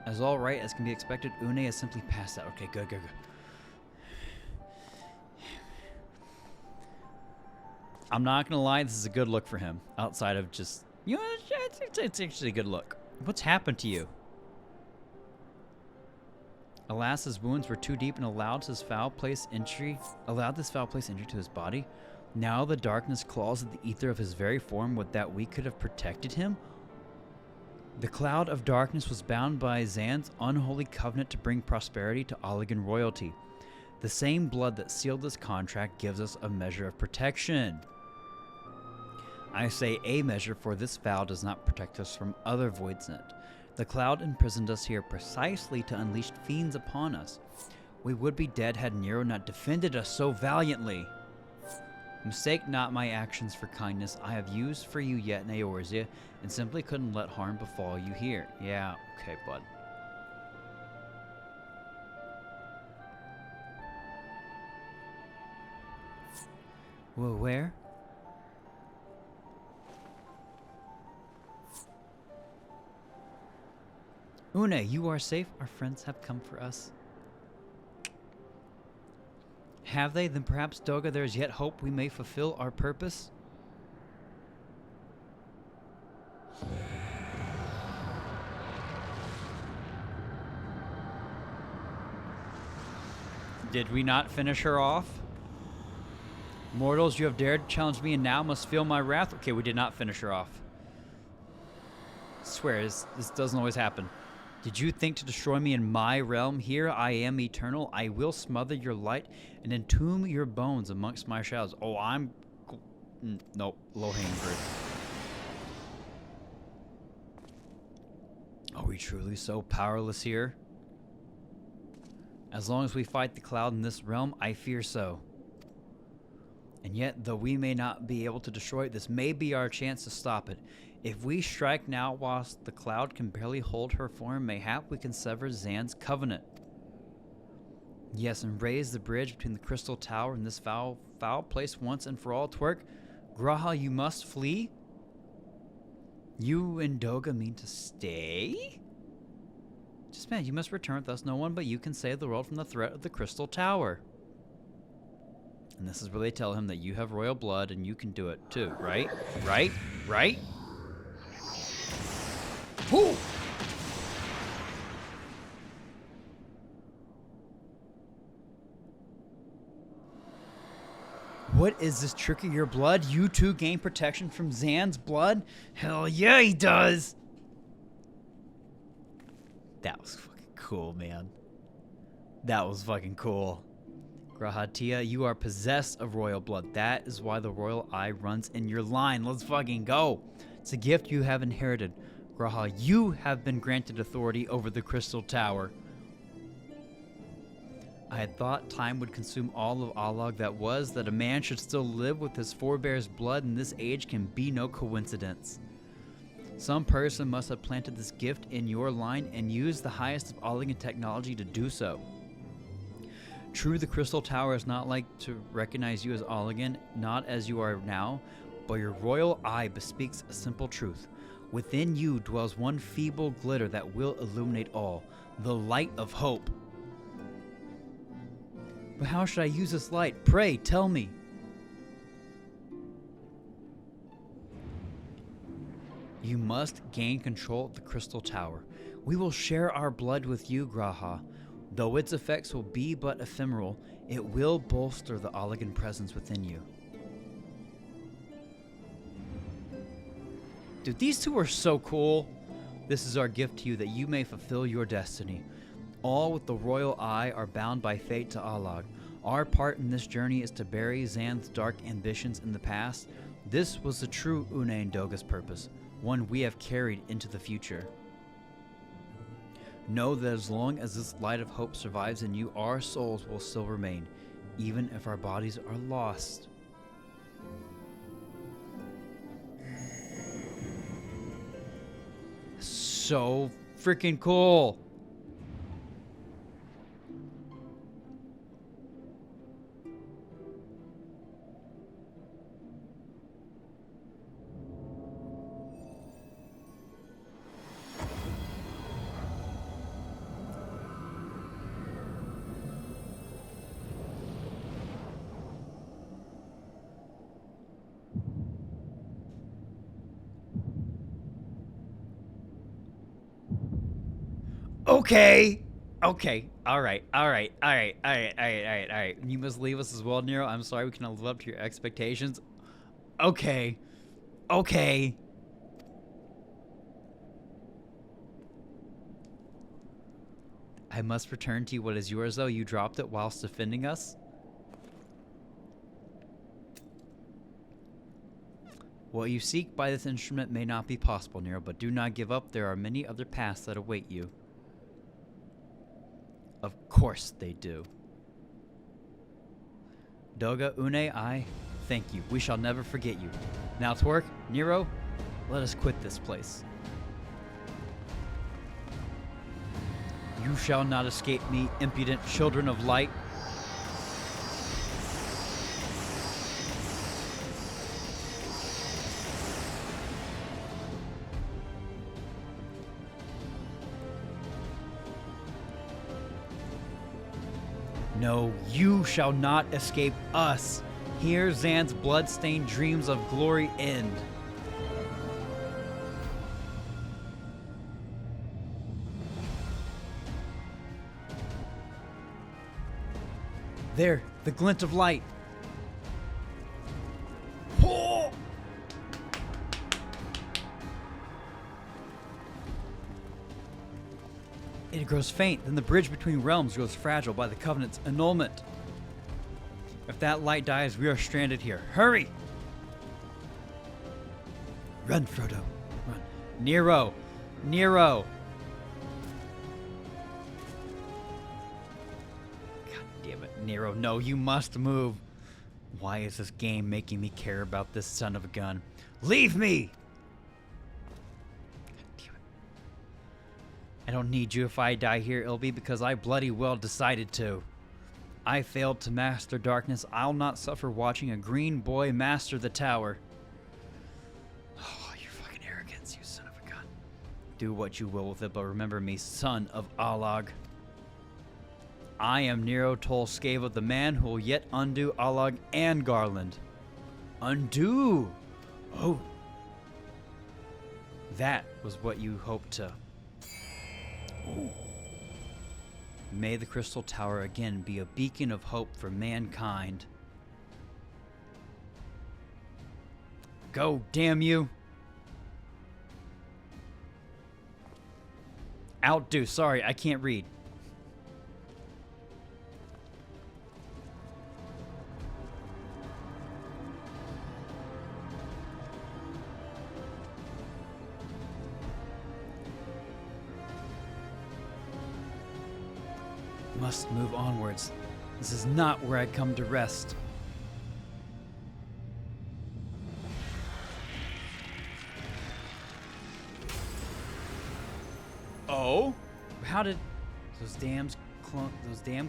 As all right as can be expected, Unei has simply passed out. Okay, good. I'm not gonna lie, this is a good look for him. Outside of just, you know, it's actually a good look. What's happened to you? Alas, his wounds were too deep and allowed this foul place entry to his body. Now the darkness claws at the ether of his very form. Would that we could have protected him? The cloud of darkness was bound by Xande's unholy covenant to bring prosperity to Oligan royalty. The same blood that sealed this contract gives us a measure of protection. I say a measure, for this vow does not protect us from other void scent. The cloud imprisoned us here precisely to unleash fiends upon us. We would be dead had Nero not defended us so valiantly. Mistake not my actions for kindness. I have used for you yet in Eorzea, and simply couldn't let harm befall you here. Yeah, okay, bud. Well, where? Unei, you are safe. Our friends have come for us. Have they? Then perhaps, Doga, there is yet hope we may fulfill our purpose. Did we not finish her off? Mortals, you have dared to challenge me and now must feel my wrath. Okay, we did not finish her off. I swear, this doesn't always happen. Did you think to destroy me in my realm? Here I am eternal. I will smother your light and entomb your bones amongst my shadows. Oh, nope, low-hanging fruit. Are we truly so powerless here? As long as we fight the cloud in this realm, I fear so. And yet, though we may not be able to destroy it, this may be our chance to stop it. If we strike now whilst the cloud can barely hold her form, mayhap we can sever Xande's covenant. Yes, and raise the bridge between the Crystal Tower and this foul place once and for all. Twerk, Graha, you must flee? You and Doga mean to stay? Just man, you must return, thus no one but you can save the world from the threat of the Crystal Tower. And this is where they tell him that you have royal blood and you can do it too, right? Right? Ooh. What is this trick of your blood? You too gain protection from Xande's blood? Hell yeah, he does! That was fucking cool, man. That was fucking cool. Graha Tia, you are possessed of royal blood. That is why the royal eye runs in your line. Let's fucking go. It's a gift you have inherited. Graha, you have been granted authority over the Crystal Tower. I had thought time would consume all of Alog that was, that a man should still live with his forebears' blood in this age can be no coincidence. Some person must have planted this gift in your line and used the highest of Oligan technology to do so. True, the Crystal Tower is not like to recognize you as Oligan, not as you are now, but your royal eye bespeaks a simple truth. Within you dwells one feeble glitter that will illuminate all, the light of hope. But how should I use this light? Pray, tell me. You must gain control of the Crystal Tower. We will share our blood with you, Graha. Though its effects will be but ephemeral, it will bolster the Allagan presence within you. Dude, these two are so cool. This is our gift to you that you may fulfill your destiny. All with the royal eye are bound by fate to Allag. Our part in this journey is to bury Xan's dark ambitions in the past. This was the true Unei and Doga's purpose, one we have carried into the future. Know that as long as this light of hope survives in you, our souls will still remain, even if our bodies are lost. So freaking cool. Okay. All right. You must leave us as well, Nero. I'm sorry we cannot live up to your expectations. Okay. I must return to you what is yours, though. You dropped it whilst defending us. What you seek by this instrument may not be possible, Nero, but do not give up. There are many other paths that await you. Of course they do. Doga, Unei, I thank you. We shall never forget you. Now to work. Nero, let us quit this place. You shall not escape me, impudent children of light. No, you shall not escape us. Here Xan's blood-stained dreams of glory end. There, the glint of light. Oh! It grows faint, then the bridge between realms grows fragile by the Covenant's annulment. If that light dies, we are stranded here. Hurry! Run, Frodo. Run. Nero! God damn it, Nero. No, you must move. Why is this game making me care about this son of a gun? Leave me! I don't need you. If I die here, it'll be because I bloody well decided to. I failed to master darkness. I'll not suffer watching a green boy master the tower. Oh, your fucking arrogance, you son of a gun. Do what you will with it, but remember me, son of Allag. I am Nero Tolskeva, the man who will yet undo Allag and Garland. Undo? Oh. That was what you hoped to... Ooh. May the Crystal Tower again be a beacon of hope for mankind. Go, damn you! Outdo, sorry, I can't read. Must move onwards. This is not where I come to rest. Oh? How did those damn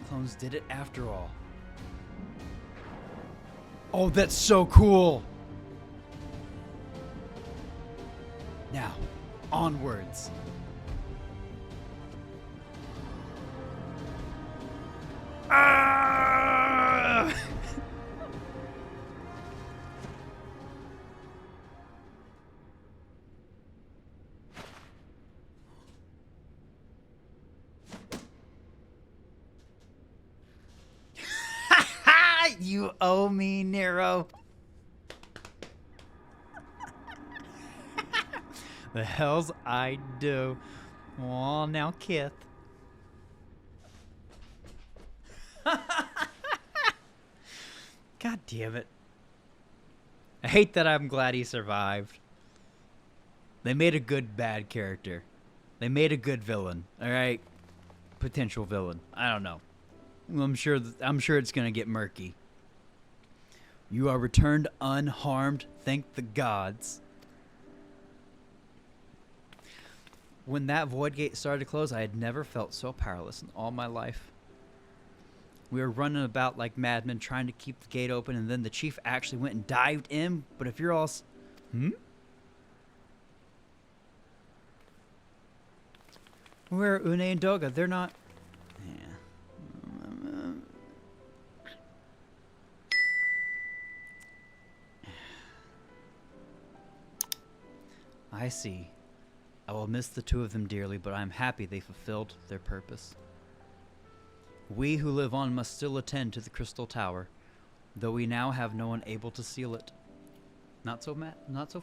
clones did it after all? Oh, that's so cool. Now, onwards. Ah! You owe me, Nero. The hells I do. Oh, now Kith. God damn it. I hate that I'm glad he survived. They made a good bad character. They made a good villain, alright? Potential villain. I don't know. I'm sure it's gonna get murky. You are returned unharmed, thank the gods. When that void gate started to close, I had never felt so powerless in all my life. We were running about like madmen trying to keep the gate open, and then the chief actually went and dived in. But if you're all... Where are Unei and Doga? They're not... Yeah. I see. I will miss the two of them dearly, but I am happy they fulfilled their purpose. We who live on must still attend to the Crystal Tower, though we now have no one able to seal it. Not so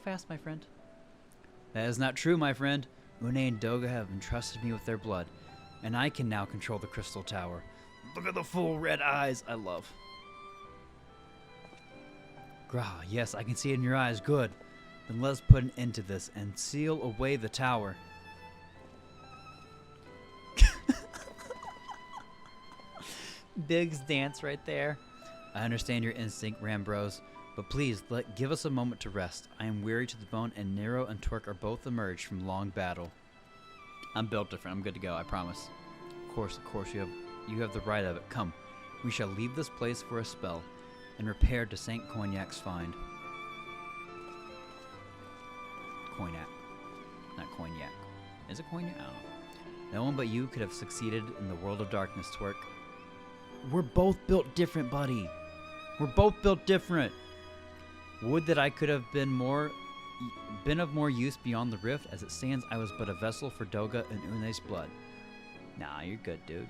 fast, my friend. That is not true, my friend. Unei and Doga have entrusted me with their blood, and I can now control the Crystal Tower. Look at the full red eyes I love. Graha, yes, I can see it in your eyes. Good. Then let's put an end to this and seal away the tower. Big's dance right there. I understand your instinct, Rambros, but please give us a moment to rest. I am weary to the bone, and Nero and Torque are both emerged from long battle. I'm built different. I'm good to go, I promise. Of course, you have the right of it. Come, we shall leave this place for a spell and repair to Saint Cognac's find. Cognac. Not Cognac. Is it Cognac? I don't know. No one but you could have succeeded in the world of darkness, Twerk. We're both built different, buddy. We're both built different. Would that I could have been of more use beyond the rift. As it stands, I was but a vessel for Doga and Unei's blood. Nah, you're good, dude.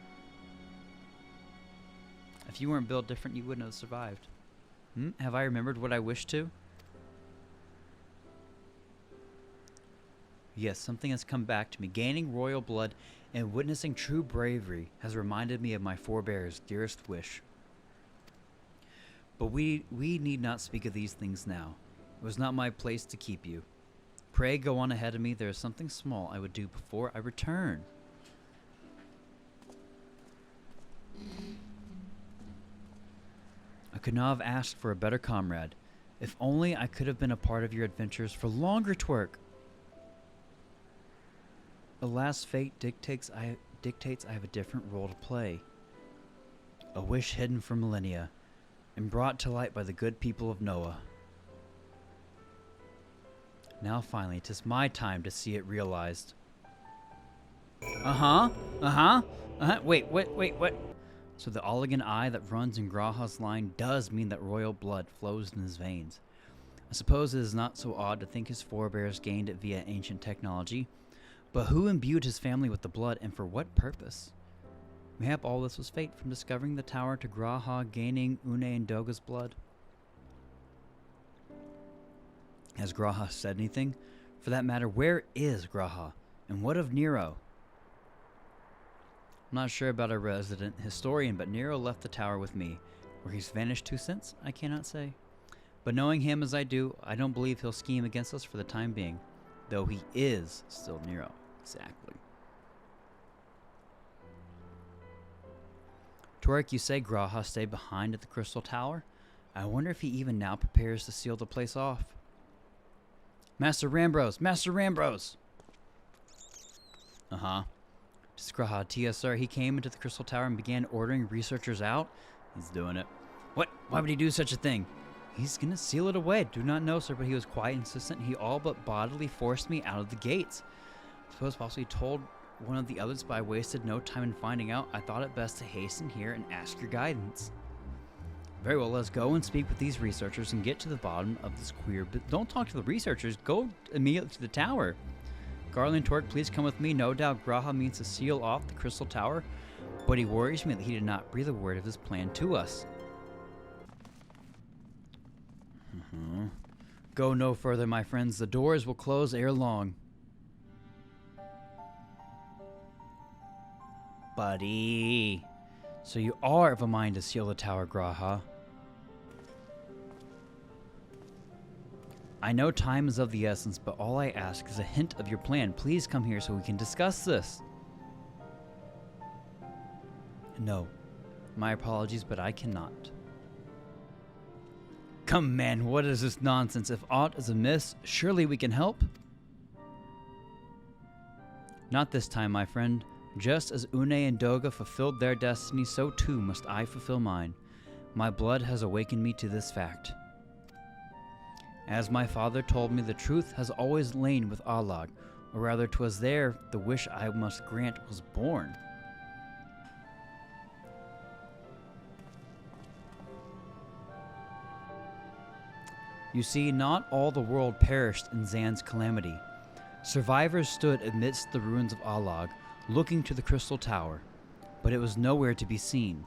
If you weren't built different, you wouldn't have survived. Have I remembered what I wished to? Yes, something has come back to me. Gaining royal blood and witnessing true bravery has reminded me of my forebears' dearest wish. But we need not speak of these things now. It was not my place to keep you. Pray go on ahead of me. There is something small I would do before I return. I could not have asked for a better comrade. If only I could have been a part of your adventures for longer, Twerk. Alas, fate dictates I have a different role to play. A wish hidden for millennia, and brought to light by the good people of Noah. Now finally, 'tis my time to see it realized. Wait, what? So the Oligan eye that runs in Graha's line does mean that royal blood flows in his veins. I suppose it is not so odd to think his forebears gained it via ancient technology. But who imbued his family with the blood, and for what purpose? Mayhap all this was fate, from discovering the tower to Graha gaining Unei and Doga's blood. Has Graha said anything? For that matter, where is Graha? And what of Nero? I'm not sure about our resident historian, but Nero left the tower with me. Where he's vanished to since, I cannot say. But knowing him as I do, I don't believe he'll scheme against us for the time being. Though he is still Nero. Exactly. Twerk, you say Graha stayed behind at the Crystal Tower? I wonder if he even now prepares to seal the place off. Master Rambros! Master Rambros! This is Graha Tia, sir. He came into the Crystal Tower and began ordering researchers out. He's doing it. What? Why would he do such a thing? He's gonna seal it away. Do not know, sir, but he was quite insistent. He all but bodily forced me out of the gates. I suppose possibly told one of the others, but I wasted no time in finding out. I thought it best to hasten here and ask your guidance. Very well, let's go and speak with these researchers and get to the bottom of this queer... Don't talk to the researchers. Go immediately to the tower. Garland Torque, please come with me. No doubt Graha means to seal off the Crystal Tower, but he worries me that he did not breathe a word of his plan to us. Go no further, my friends. The doors will close ere long. Buddy. So you are of a mind to seal the tower, Graha. I know time is of the essence, but all I ask is a hint of your plan. Please come here so we can discuss this. No. My apologies, but I cannot. Come, man, what is this nonsense? If aught is amiss, surely we can help? Not this time, my friend. Just as Unei and Doga fulfilled their destiny, so too must I fulfill mine. My blood has awakened me to this fact. As my father told me, the truth has always lain with Allag, or rather 'twas there the wish I must grant was born. You see, not all the world perished in Xande's calamity. Survivors stood amidst the ruins of Allag, looking to the Crystal Tower, but it was nowhere to be seen.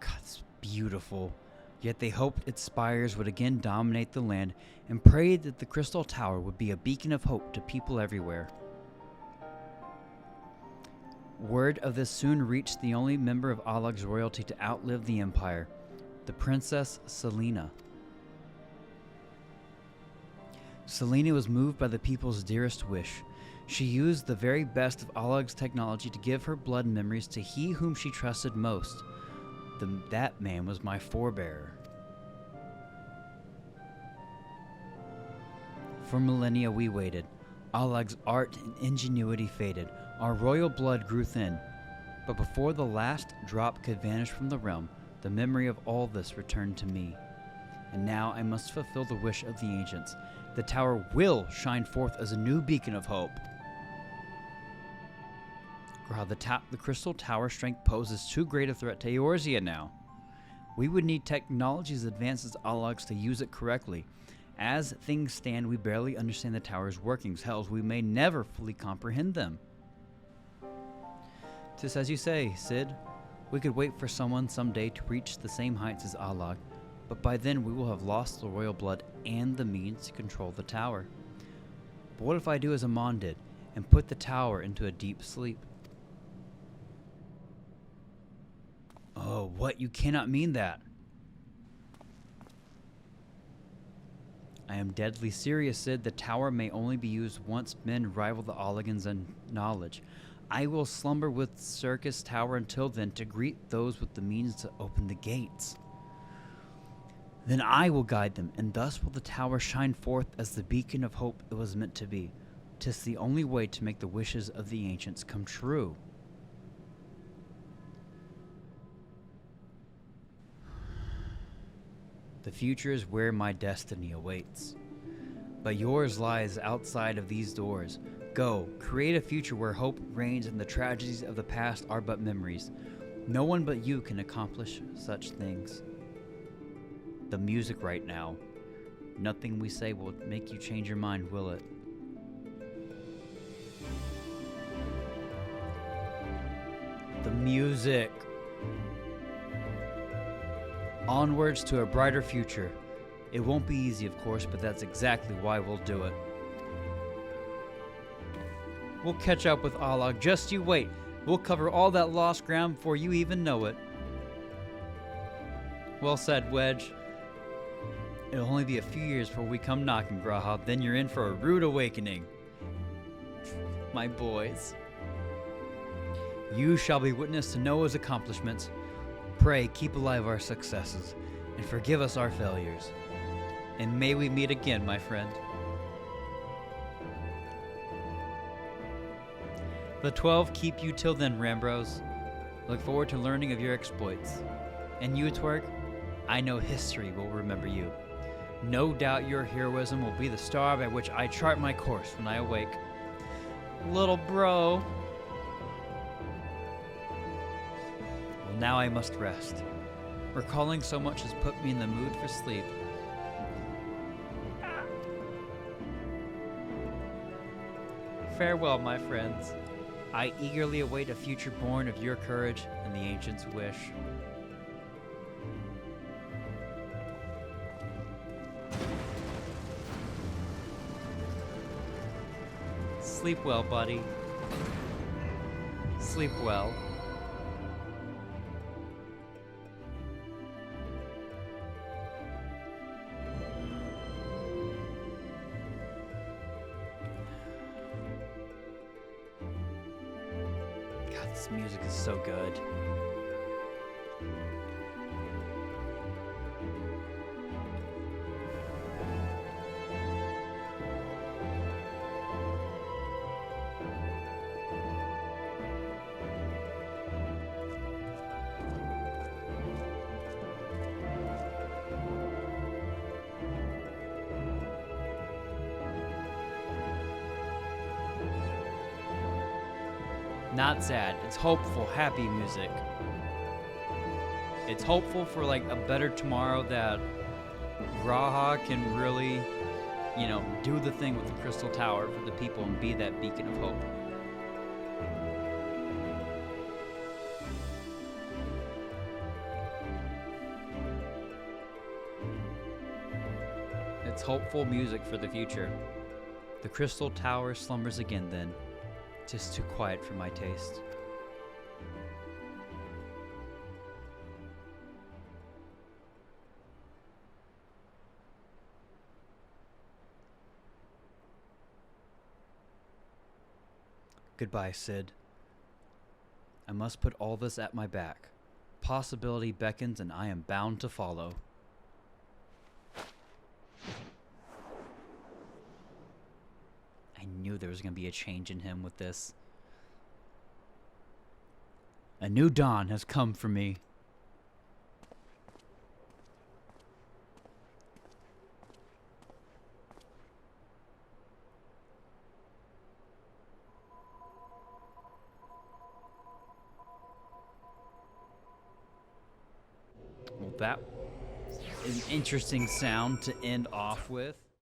God, it's beautiful. Yet they hoped its spires would again dominate the land and prayed that the Crystal Tower would be a beacon of hope to people everywhere. Word of this soon reached the only member of Allag's royalty to outlive the Empire, the Princess Selena. Selena was moved by the people's dearest wish. She used the very best of Allag's technology to give her blood memories to he whom she trusted most. That man was my forebearer. For millennia we waited. Allag's art and ingenuity faded. Our royal blood grew thin. But before the last drop could vanish from the realm, the memory of all this returned to me. And now I must fulfill the wish of the ancients. The tower will shine forth as a new beacon of hope. Graha, the Crystal Tower strength poses too great a threat to Eorzea now. We would need technology as advanced as Allag's to use it correctly. As things stand, we barely understand the tower's workings. Hells, we may never fully comprehend them. Just as you say, Sid. We could wait for someone someday to reach the same heights as Allag, but by then we will have lost the royal blood and the means to control the tower. But what if I do as Amon did, and put the tower into a deep sleep? Oh, what? You cannot mean that. I am deadly serious, Sid. The tower may only be used once men rival the Allagans in knowledge. I will slumber with Syrcus Tower until then to greet those with the means to open the gates. Then I will guide them, and thus will the tower shine forth as the beacon of hope it was meant to be. 'Tis the only way to make the wishes of the ancients come true. The future is where my destiny awaits. But yours lies outside of these doors. Go, create a future where hope reigns and the tragedies of the past are but memories. No one but you can accomplish such things. The music right now. Nothing we say will make you change your mind, will it? The music. Onwards to a brighter future. It won't be easy, of course, but that's exactly why we'll do it. We'll catch up with Allag, just you wait. We'll cover all that lost ground before you even know it. Well said, Wedge. It'll only be a few years before we come knocking, Graha, then you're in for a rude awakening. My boys. You shall be witness to Noah's accomplishments. Pray, keep alive our successes, and forgive us our failures. And may we meet again, my friend. The 12 keep you till then, Rambros. Look forward to learning of your exploits. And you, Twerk, I know history will remember you. No doubt your heroism will be the star by which I chart my course when I awake. Little bro. Well, now I must rest. Recalling so much has put me in the mood for sleep. Farewell, my friends. I eagerly await a future born of your courage and the ancients' wish. Sleep well, buddy. Sleep well. God, this music is so good. Not sad. It's hopeful, happy music. It's hopeful for like a better tomorrow that Graha can really, you know, do the thing with the Crystal Tower for the people and be that beacon of hope. It's hopeful music for the future. The Crystal Tower slumbers again then. Just too quiet for my taste. Goodbye, Sid. I must put all this at my back. Possibility beckons and I am bound to follow. I knew there was going to be a change in him with this. A new dawn has come for me. Well, that is an interesting sound to end off with.